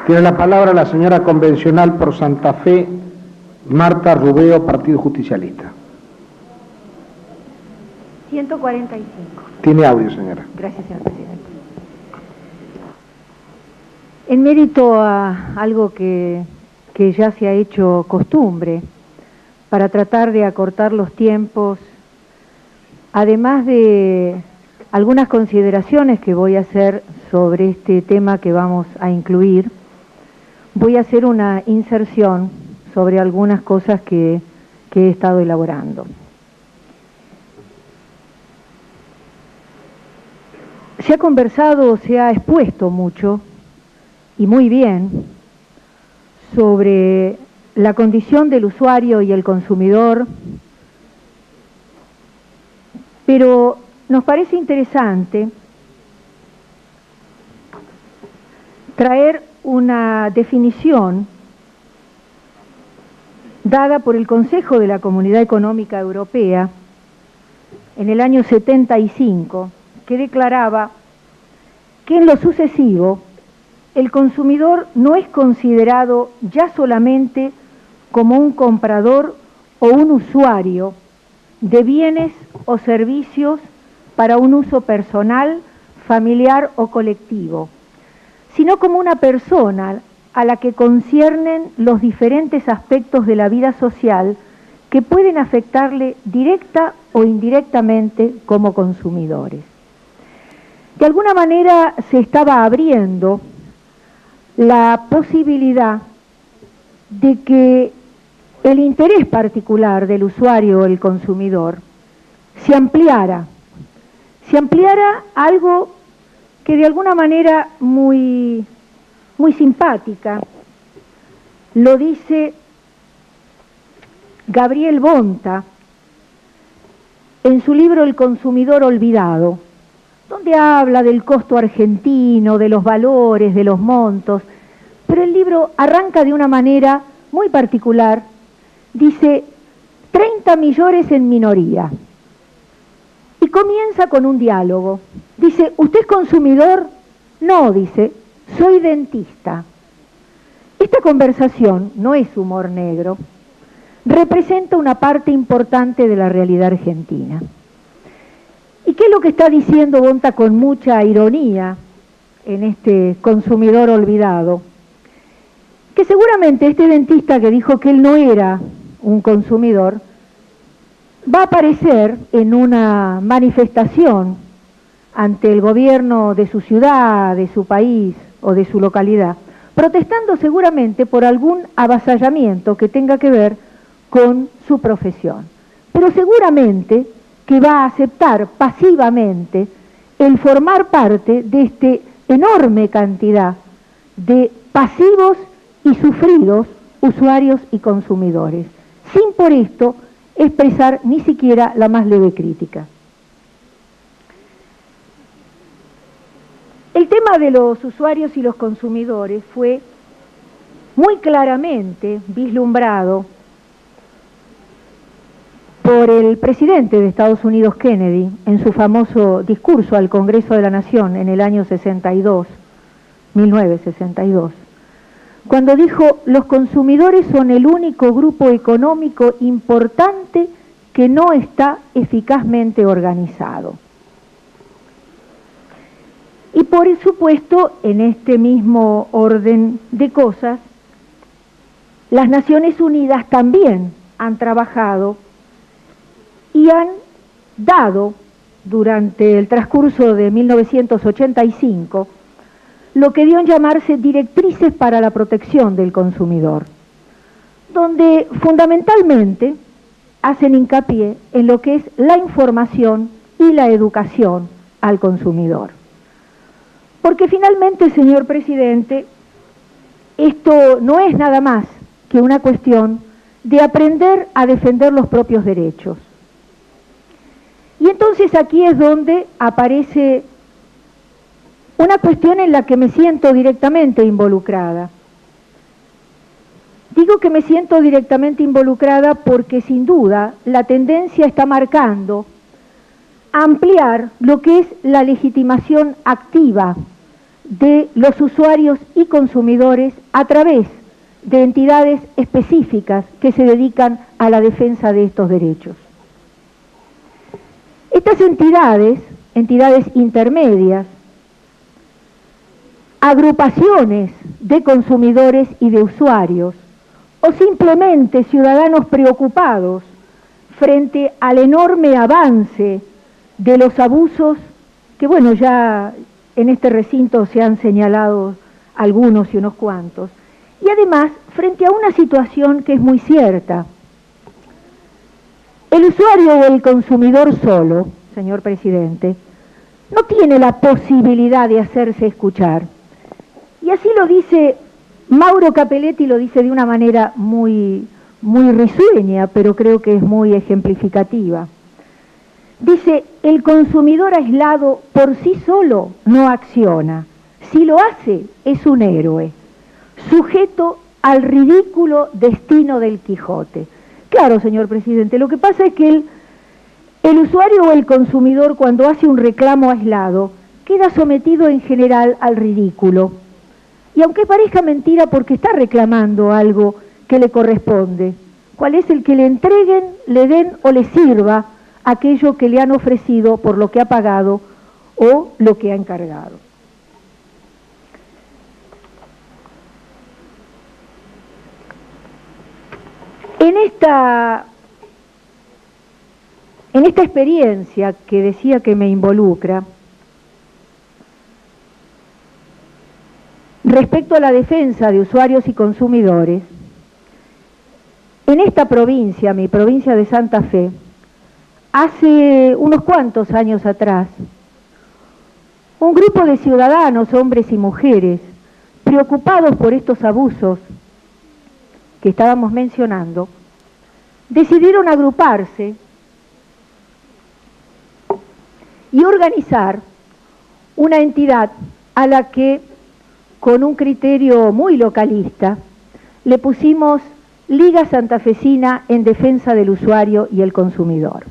Tiene la palabra la señora convencional por Santa Fe, Marta Rubeo, Partido Justicialista. 145. Tiene audio, señora. Gracias, señor presidente. En mérito a algo que ya se ha hecho costumbre, para tratar de acortar los tiempos, además de algunas consideraciones que voy a hacer sobre este tema que vamos a incluir, voy a hacer una inserción sobre algunas cosas que he estado elaborando. Se ha conversado, se ha expuesto mucho y muy bien sobre la condición del usuario y el consumidor, pero nos parece interesante traer una definición dada por el Consejo de la Comunidad Económica Europea en el año 75, que declaraba que en lo sucesivo el consumidor no es considerado ya solamente como un comprador o un usuario de bienes o servicios para un uso personal, familiar o colectivo, sino como una persona a la que conciernen los diferentes aspectos de la vida social que pueden afectarle directa o indirectamente como consumidores. De alguna manera se estaba abriendo la posibilidad de que el interés particular del usuario o el consumidor se ampliara a algo que de alguna manera muy simpática lo dice Gabriel Bonta en su libro El consumidor olvidado, donde habla del costo argentino, de los valores, de los montos, pero el libro arranca de una manera muy particular, dice 30 millones en minoría, y comienza con un diálogo. Dice, ¿usted es consumidor? No, dice, soy dentista. Esta conversación no es humor negro, representa una parte importante de la realidad argentina. ¿Y qué es lo que está diciendo Bonta con mucha ironía en este consumidor olvidado? Que seguramente este dentista que dijo que él no era un consumidor, va a aparecer en una manifestación ante el gobierno de su ciudad, de su país o de su localidad, protestando seguramente por algún avasallamiento que tenga que ver con su profesión. Pero seguramente que va a aceptar pasivamente el formar parte de esta enorme cantidad de pasivos y sufridos usuarios y consumidores, sin por esto expresar ni siquiera la más leve crítica. El tema de los usuarios y los consumidores fue muy claramente vislumbrado por el presidente de Estados Unidos, Kennedy, en su famoso discurso al Congreso de la Nación en el año 1962, cuando dijo, los consumidores son el único grupo económico importante que no está eficazmente organizado. Y por supuesto, en este mismo orden de cosas, las Naciones Unidas también han trabajado y han dado durante el transcurso de 1985 lo que dio en llamarse directrices para la protección del consumidor, donde fundamentalmente hacen hincapié en lo que es la información y la educación al consumidor. Porque finalmente, señor presidente, esto no es nada más que una cuestión de aprender a defender los propios derechos. Y entonces aquí es donde aparece una cuestión en la que me siento directamente involucrada. Digo que me siento directamente involucrada porque sin duda la tendencia está marcando ampliar lo que es la legitimación activa, de los usuarios y consumidores a través de entidades específicas que se dedican a la defensa de estos derechos. Estas entidades intermedias, agrupaciones de consumidores y de usuarios, o simplemente ciudadanos preocupados frente al enorme avance de los abusos que, bueno, ya en este recinto se han señalado algunos y unos cuantos, y además frente a una situación que es muy cierta. El usuario o el consumidor solo, señor presidente, no tiene la posibilidad de hacerse escuchar. Y así lo dice Mauro Capelletti, lo dice de una manera muy risueña, pero creo que es muy ejemplificativa. Dice, el consumidor aislado por sí solo no acciona. Si lo hace, es un héroe, sujeto al ridículo destino del Quijote. Claro, señor presidente, lo que pasa es que el usuario o el consumidor, cuando hace un reclamo aislado, queda sometido en general al ridículo. Y aunque parezca mentira, porque está reclamando algo que le corresponde, ¿cuál es el que le entreguen, le den o le sirva aquello que le han ofrecido por lo que ha pagado o lo que ha encargado? En esta experiencia que decía que me involucra, respecto a la defensa de usuarios y consumidores, en esta provincia, mi provincia de Santa Fe, hace unos cuantos años atrás, un grupo de ciudadanos, hombres y mujeres, preocupados por estos abusos que estábamos mencionando, decidieron agruparse y organizar una entidad a la que, con un criterio muy localista, le pusimos Liga Santafesina en Defensa del Usuario y el Consumidor.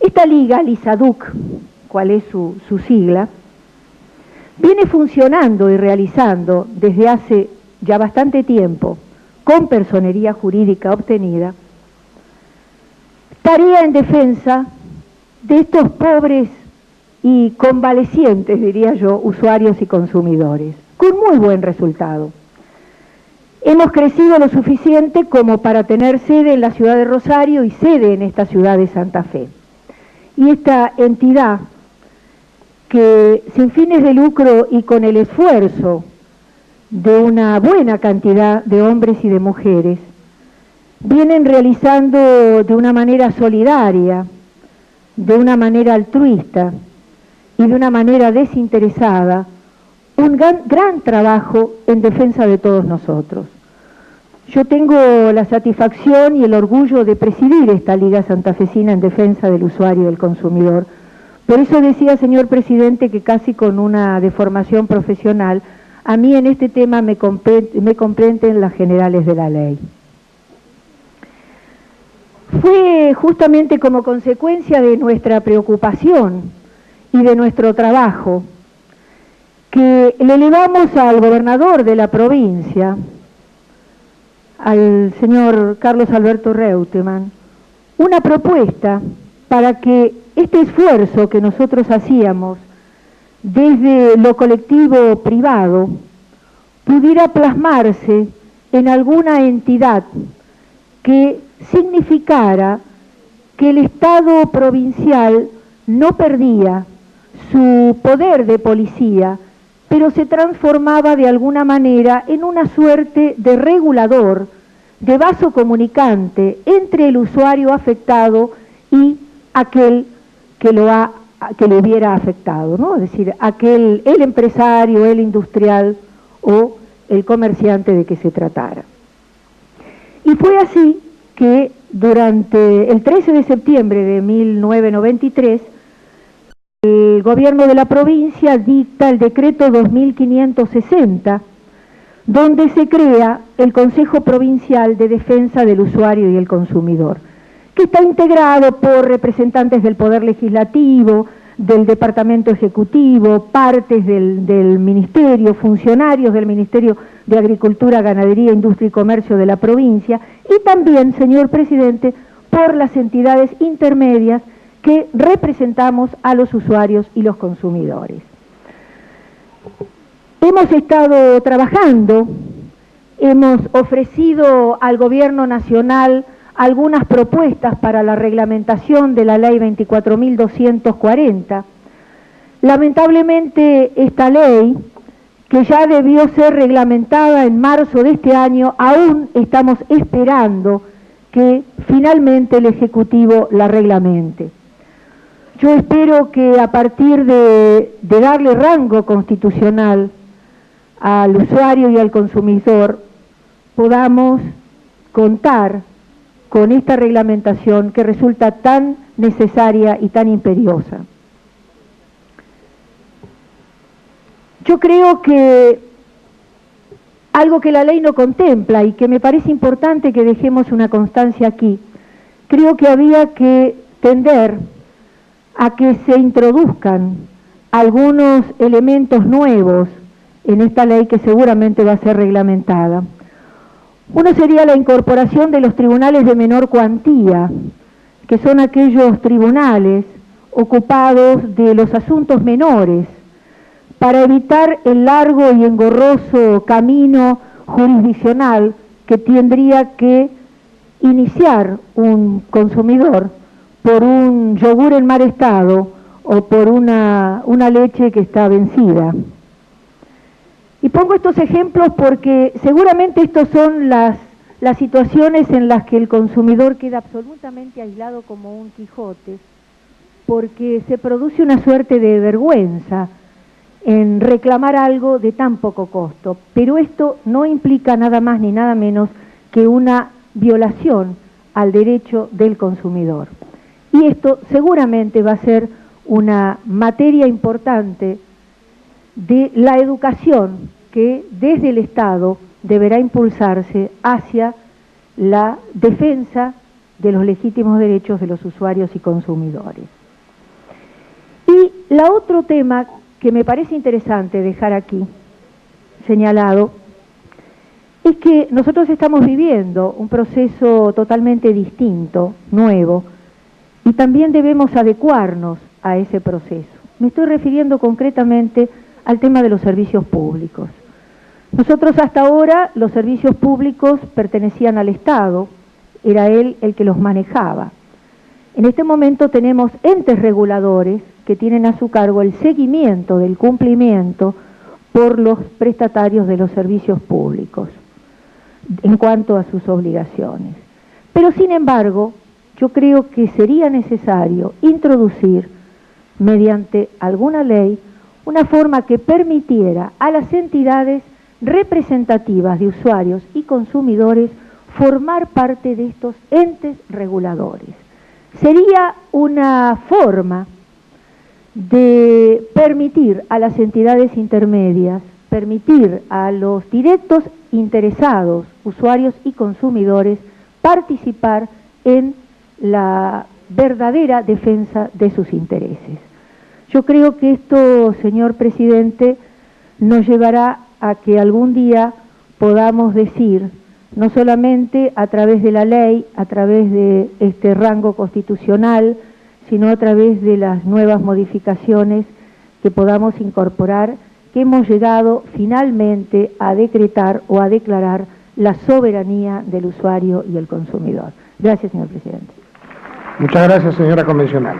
Esta liga, LISADUC, cuál es su sigla, viene funcionando y realizando desde hace ya bastante tiempo, con personería jurídica obtenida, tarea en defensa de estos pobres y convalecientes, diría yo, usuarios y consumidores, con muy buen resultado. Hemos crecido lo suficiente como para tener sede en la ciudad de Rosario y sede en esta ciudad de Santa Fe. Y esta entidad, que sin fines de lucro y con el esfuerzo de una buena cantidad de hombres y de mujeres, vienen realizando de una manera solidaria, de una manera altruista y de una manera desinteresada un gran trabajo en defensa de todos nosotros. Yo tengo la satisfacción y el orgullo de presidir esta Liga Santafesina en defensa del usuario y del consumidor. Por eso decía, señor presidente, que casi con una deformación profesional, a mí en este tema me comprenden las generales de la ley. Fue justamente como consecuencia de nuestra preocupación y de nuestro trabajo que le elevamos al gobernador de la provincia, al señor Carlos Alberto Reutemann, una propuesta para que este esfuerzo que nosotros hacíamos desde lo colectivo privado pudiera plasmarse en alguna entidad que significara que el Estado provincial no perdía su poder de policía, pero se transformaba de alguna manera en una suerte de regulador, de vaso comunicante entre el usuario afectado y aquel que lo hubiera afectado, ¿no? Es decir, el empresario, el industrial o el comerciante de que se tratara. Y fue así que durante el 13 de septiembre de 1993, el gobierno de la provincia dicta el decreto 2560, donde se crea el Consejo Provincial de Defensa del Usuario y el Consumidor, que está integrado por representantes del Poder Legislativo, del Departamento Ejecutivo, partes del Ministerio, funcionarios del Ministerio de Agricultura, Ganadería, Industria y Comercio de la provincia, y también, señor presidente, por las entidades intermedias que representamos a los usuarios y los consumidores. Hemos estado trabajando, hemos ofrecido al Gobierno Nacional algunas propuestas para la reglamentación de la Ley 24.240. Lamentablemente esta ley, que ya debió ser reglamentada en marzo de este año, aún estamos esperando que finalmente el Ejecutivo la reglamente. Yo espero que a partir de darle rango constitucional al usuario y al consumidor, podamos contar con esta reglamentación que resulta tan necesaria y tan imperiosa. Yo creo que algo que la ley no contempla y que me parece importante que dejemos una constancia aquí, creo que había que tender a que se introduzcan algunos elementos nuevos en esta ley que seguramente va a ser reglamentada. Uno sería la incorporación de los tribunales de menor cuantía, que son aquellos tribunales ocupados de los asuntos menores, para evitar el largo y engorroso camino jurisdiccional que tendría que iniciar un consumidor por un yogur en mal estado o por una leche que está vencida. Y pongo estos ejemplos porque seguramente estos son las situaciones en las que el consumidor queda absolutamente aislado como un Quijote, porque se produce una suerte de vergüenza en reclamar algo de tan poco costo. Pero esto no implica nada más ni nada menos que una violación al derecho del consumidor. Y esto seguramente va a ser una materia importante de la educación que desde el Estado deberá impulsarse hacia la defensa de los legítimos derechos de los usuarios y consumidores. Y la otro tema que me parece interesante dejar aquí señalado es que nosotros estamos viviendo un proceso totalmente distinto, nuevo, y también debemos adecuarnos a ese proceso. Me estoy refiriendo concretamente al tema de los servicios públicos. Nosotros hasta ahora los servicios públicos pertenecían al Estado, era él el que los manejaba. En este momento tenemos entes reguladores que tienen a su cargo el seguimiento del cumplimiento por los prestatarios de los servicios públicos en cuanto a sus obligaciones. Pero sin embargo, yo creo que sería necesario introducir mediante alguna ley una forma que permitiera a las entidades representativas de usuarios y consumidores formar parte de estos entes reguladores. Sería una forma de permitir a las entidades intermedias, permitir a los directos interesados, usuarios y consumidores, participar en la verdadera defensa de sus intereses. Yo creo que esto, señor presidente, nos llevará a que algún día podamos decir, no solamente a través de la ley, a través de este rango constitucional, sino a través de las nuevas modificaciones que podamos incorporar, que hemos llegado finalmente a decretar o a declarar la soberanía del usuario y el consumidor. Gracias, señor presidente. Muchas gracias, señora convencional.